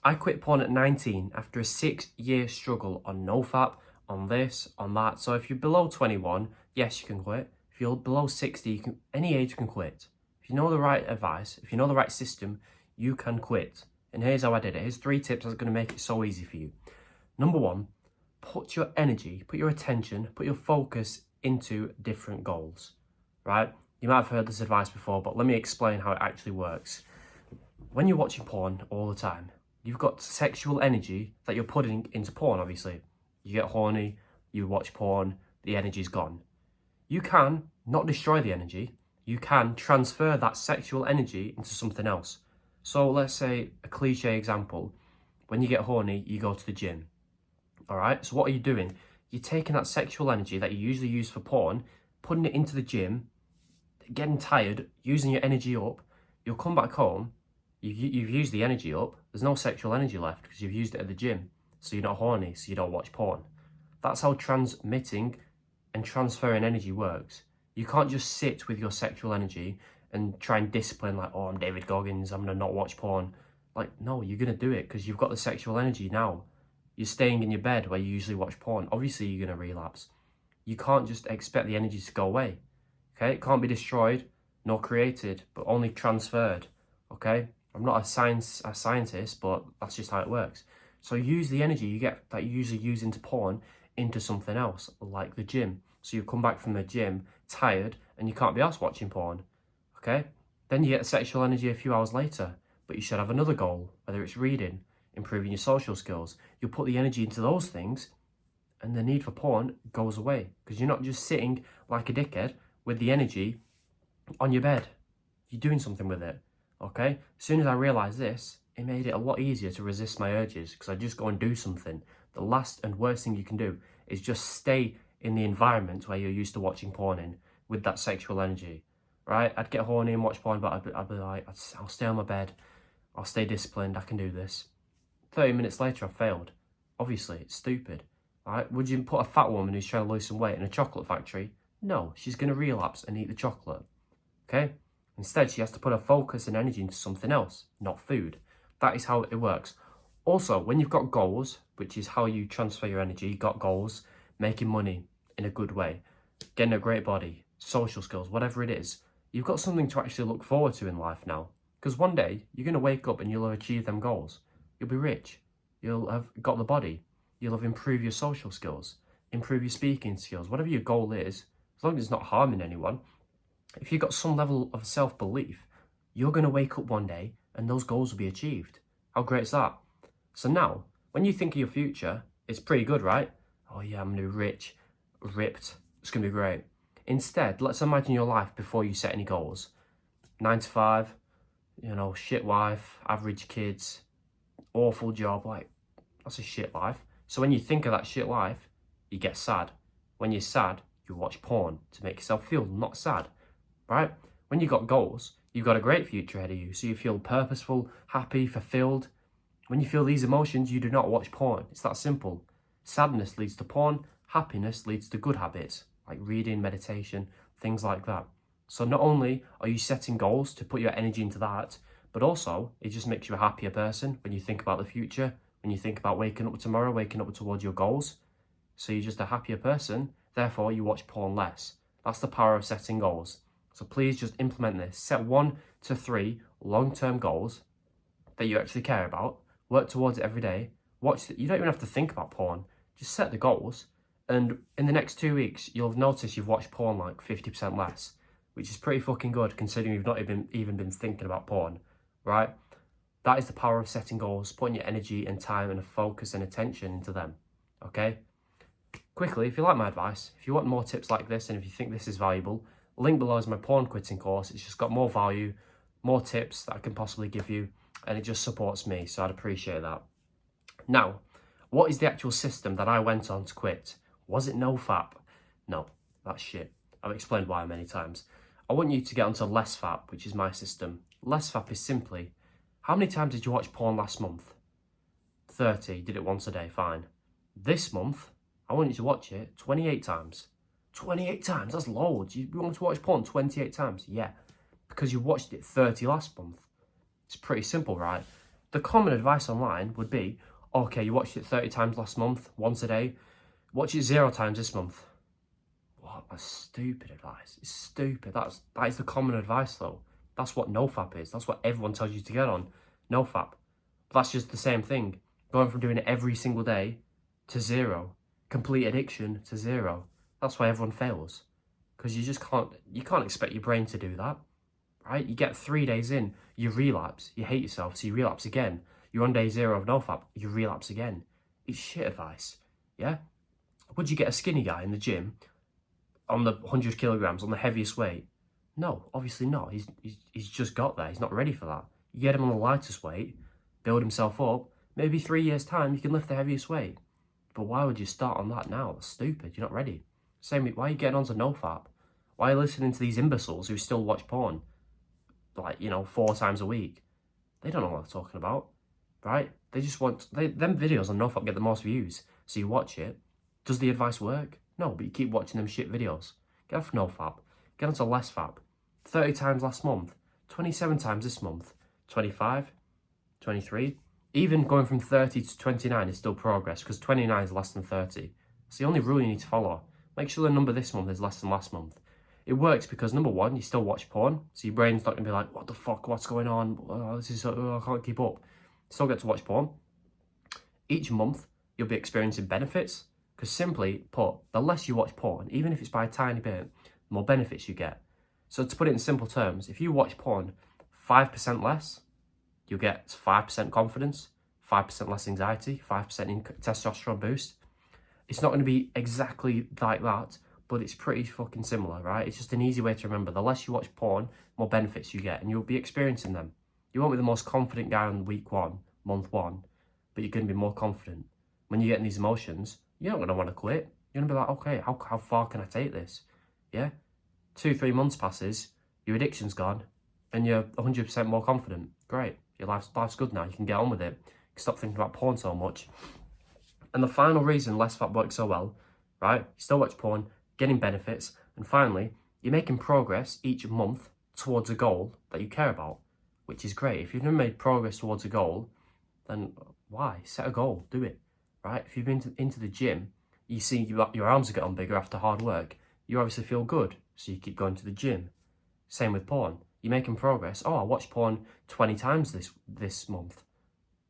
I quit porn at 19 after a 6-year struggle on NoFap, on this, on that. So if you're below 21, yes, you can quit. If you're below 60, any age can quit. If you know the right advice, if you know the right system, you can quit. And here's how I did it. Here's 3 tips that's going to make it so easy for you. Number 1, put your energy, put your attention, put your focus into different goals, right? You might have heard this advice before, but let me explain how it actually works. When you're watching porn all the time, you've got sexual energy that you're putting into porn, obviously. You get horny, you watch porn, the energy's gone. You can not destroy the energy, you can transfer that sexual energy into something else. So let's say a cliche example, when you get horny, you go to the gym. All right, so what are you doing? You're taking that sexual energy that you usually use for porn, putting it into the gym, getting tired, using your energy up. You'll come back home, you've used the energy up, there's no sexual energy left because you've used it at the gym. So you're not horny, so you don't watch porn. That's how transmitting and transferring energy works. You can't just sit with your sexual energy and try and discipline like, oh, I'm David Goggins, I'm gonna not watch porn. Like, no, you're gonna do it because you've got the sexual energy now. You're staying in your bed where you usually watch porn. Obviously, you're gonna relapse. You can't just expect the energy to go away. Okay, it can't be destroyed nor created, but only transferred. Okay, I'm not a scientist, but that's just how it works. So use the energy you get that you usually use into porn into something else, like the gym. So you come back from the gym tired and you can't be arsed watching porn. Okay, then you get sexual energy a few hours later, but you should have another goal, whether it's reading, improving your social skills. You'll put the energy into those things and the need for porn goes away because you're not just sitting like a dickhead with the energy on your bed. You're doing something with it, okay? As soon as I realised this, it made it a lot easier to resist my urges because I just go and do something. The last and worst thing you can do is just stay in the environment where you're used to watching porn in with that sexual energy, right? I'd get horny and watch porn, but I'd be like, I'll stay on my bed. I'll stay disciplined. I can do this. 30 minutes later, I've failed. Obviously, it's stupid, right? Would you put a fat woman who's trying to lose some weight in a chocolate factory? No, she's going to relapse and eat the chocolate, okay? Instead, she has to put her focus and energy into something else, not food. That is how it works. Also, when you've got goals, which is how you transfer your energy, you've got goals, making money in a good way, getting a great body, social skills, whatever it is, you've got something to actually look forward to in life now. Because one day, you're going to wake up and you'll have achieved them goals. You'll be rich. You'll have got the body. You'll have improved your social skills, improve your speaking skills, whatever your goal is, as long as it's not harming anyone. If you've got some level of self-belief, you're going to wake up one day and those goals will be achieved. How great is that? So now, when you think of your future, it's pretty good, right? Oh yeah, I'm going to be rich, ripped, it's going to be great. Instead, let's imagine your life before you set any goals. 9 to 5, shit wife, average kids, awful job, like, that's a shit life. So when you think of that shit life, you get sad. When you're sad, you watch porn to make yourself feel not sad, right? When you've got goals, you've got a great future ahead of you, so you feel purposeful, happy, fulfilled. When you feel these emotions, you do not watch porn. It's that simple. Sadness leads to porn, happiness leads to good habits, like reading, meditation, things like that. So not only are you setting goals to put your energy into that, but also it just makes you a happier person when you think about the future, when you think about waking up tomorrow, waking up towards your goals. So you're just a happier person, therefore you watch porn less. That's the power of setting goals. So please just implement this. Set 1 to 3 long-term goals that you actually care about. Work towards it every day. Watch it. You don't even have to think about porn. Just set the goals. And in the next 2 weeks, you'll have noticed you've watched porn like 50% less, which is pretty fucking good considering you've not even been thinking about porn, right? That is the power of setting goals, putting your energy and time and focus and attention into them, okay? Quickly, if you like my advice, if you want more tips like this and if you think this is valuable, link below is my porn quitting course. It's just got more value, more tips that I can possibly give you, and it just supports me, so I'd appreciate that. Now, what is the actual system that I went on to quit? Was it NoFap? No, that's shit. I've explained why many times. I want you to get onto LessFap, which is my system. LessFap is simply, how many times did you watch porn last month? 30, did it once a day, fine. This month, I want you to watch it 28 times. 28 times, that's loads. You want to watch porn 28 times? Yeah, because you watched it 30 last month. It's pretty simple, right? The common advice online would be, okay, you watched it 30 times last month, once a day, watch it 0 times this month. What? That's stupid advice. It's stupid. That is the common advice though. That's what NoFap is. That's what everyone tells you to get on. NoFap. But that's just the same thing. Going from doing it every single day to 0. Complete addiction to 0. That's why everyone fails. Because you can't expect your brain to do that. Right? You get 3 days in, you relapse, you hate yourself, so you relapse again. You're on day 0 of NoFap, you relapse again. It's shit advice. Yeah? Would you get a skinny guy in the gym on the 100 kilograms, on the heaviest weight? No, obviously not. He's just got there. He's not ready for that. You get him on the lightest weight, build himself up. Maybe 3 years' time, you can lift the heaviest weight. But why would you start on that now? That's stupid. You're not ready. Same with, why are you getting onto NoFap? Why are you listening to these imbeciles who still watch porn? 4 times a week. They don't know what they're talking about, right? They just want, them videos on NoFap get the most views. So you watch it. Does the advice work? No, but you keep watching them shit videos. Get off NoFap. Get onto LessFap. 30 times last month. 27 times this month. 25. 23. Even going from 30 to 29 is still progress, because 29 is less than 30. It's the only rule you need to follow. Make sure the number this month is less than last month. It works because, number one, you still watch porn, so your brain's not going to be like, what the fuck, what's going on? I can't keep up. Still get to watch porn. Each month, you'll be experiencing benefits, because simply put, the less you watch porn, even if it's by a tiny bit, the more benefits you get. So to put it in simple terms, if you watch porn 5% less, you'll get 5% confidence, 5% less anxiety, 5% testosterone boost. It's not going to be exactly like that, but it's pretty fucking similar, right? It's just an easy way to remember. The less you watch porn, more benefits you get, and you'll be experiencing them. You won't be the most confident guy on week 1, month 1, but you're going to be more confident. When you're getting these emotions, you're not going to want to quit. You're going to be like, okay, how far can I take this? Yeah? 2-3 months passes, your addiction's gone, and you're 100% more confident. Great. Your life's good now. You can get on with it. You can stop thinking about porn so much. And the final reason LessFap works so well, right? You still watch porn, getting benefits, and finally, you're making progress each month towards a goal that you care about, which is great. If you've never made progress towards a goal, then why? Set a goal, do it, right? If you've been into the gym, you see your arms are getting bigger after hard work, you obviously feel good, so you keep going to the gym. Same with porn. You're making progress. Oh, I watched porn 20 times this month.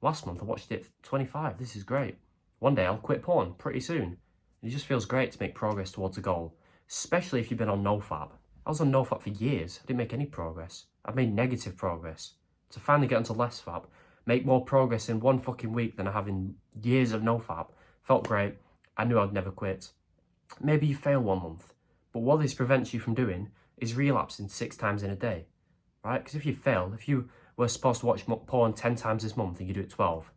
Last month I watched it 25. This is great. One day I'll quit porn pretty soon. It just feels great to make progress towards a goal, especially if you've been on NoFap. I was on NoFap for years. I didn't make any progress. I've made negative progress. To finally get onto LessFap, make more progress in 1 fucking week than I have in years of NoFap, felt great. I knew I'd never quit. Maybe you fail 1 month, but what this prevents you from doing is relapsing 6 times in a day, right? Because if you fail, if you were supposed to watch porn 10 times this month and you do it 12,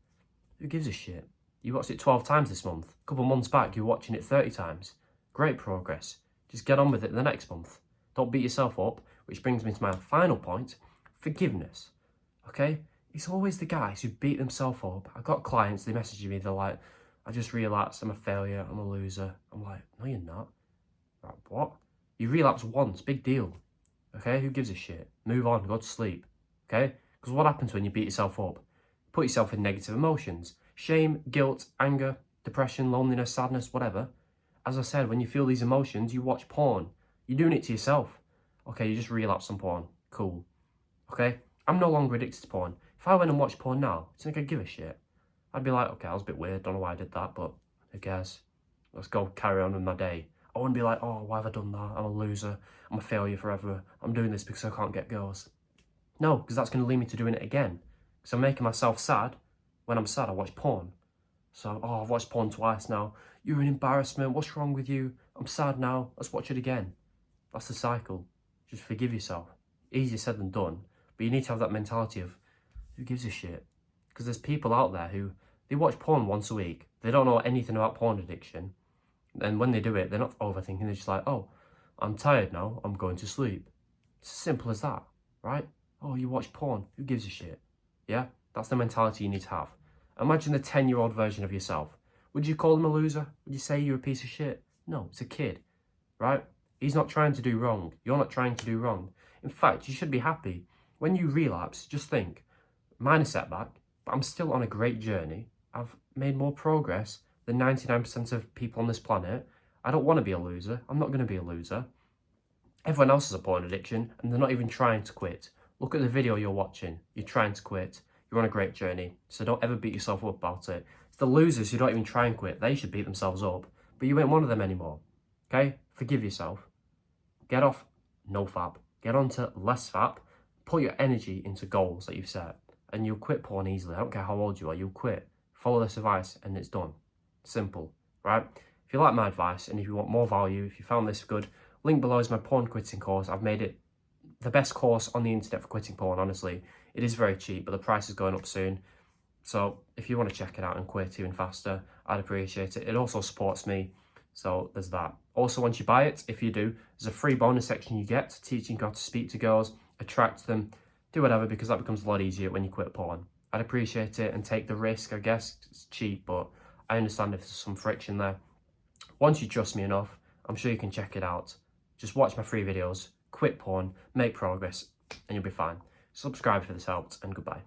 who gives a shit? You watched it 12 times this month. A couple of months back, you're watching it 30 times. Great progress. Just get on with it the next month. Don't beat yourself up, which brings me to my final point, forgiveness. Okay? It's always the guys who beat themselves up. I've got clients, they message me, they're like, I just relapsed, I'm a failure, I'm a loser. I'm like, no you're not. Like, what? You relapse once, big deal. Okay? Who gives a shit? Move on, go to sleep. Okay? Because what happens when you beat yourself up? Put yourself in negative emotions. Shame, guilt, anger, depression, loneliness, sadness, whatever. As I said, when you feel these emotions, you watch porn. You're doing it to yourself. Okay, you just relapse on porn. Cool. Okay? I'm no longer addicted to porn. If I went and watched porn now, do you think I'd give a shit? I'd be like, okay, I was a bit weird, don't know why I did that, but who cares? Let's go carry on with my day. I wouldn't be like, oh, why have I done that? I'm a loser. I'm a failure forever. I'm doing this because I can't get girls. No, because that's going to lead me to doing it again. Because I'm making myself sad. When I'm sad, I watch porn. So, oh, I've watched porn twice now. You're an embarrassment. What's wrong with you? I'm sad now. Let's watch it again. That's the cycle. Just forgive yourself. Easier said than done. But you need to have that mentality of, who gives a shit? Because there's people out there who, they watch porn once a week. They don't know anything about porn addiction. And when they do it, they're not overthinking. They're just like, oh, I'm tired now. I'm going to sleep. It's as simple as that, right? Oh, you watch porn. Who gives a shit? Yeah? That's the mentality you need to have. Imagine the 10-year-old version of yourself. Would you call him a loser? Would you say you're a piece of shit? No, it's a kid, right? He's not trying to do wrong. You're not trying to do wrong. In fact, you should be happy. When you relapse, just think, minor setback, but I'm still on a great journey. I've made more progress than 99% of people on this planet. I don't want to be a loser. I'm not going to be a loser. Everyone else has a porn addiction and they're not even trying to quit. Look at the video you're watching. You're trying to quit. You're on a great journey. So don't ever beat yourself up about it. It's the losers who don't even try and quit. They should beat themselves up. But you ain't one of them anymore. Okay? Forgive yourself. Get off NoFap. Get onto LessFap. Put your energy into goals that you've set. And you'll quit porn easily. I don't care how old you are. You'll quit. Follow this advice and it's done. Simple. Right? If you like my advice and if you want more value, if you found this good, link below is my porn quitting course. I've made it the best course on the internet for quitting porn, honestly. It is very cheap, but the price is going up soon. So if you want to check it out and quit even faster, I'd appreciate it. It also supports me, so there's that. Also, once you buy it, if you do, there's a free bonus section you get teaching you how to speak to girls, attract them, do whatever, because that becomes a lot easier when you quit porn. I'd appreciate it and take the risk, I guess. It's cheap, but I understand if there's some friction there. Once you trust me enough, I'm sure you can check it out. Just watch my free videos, quit porn, make progress, and you'll be fine. Subscribe if this helped, and goodbye.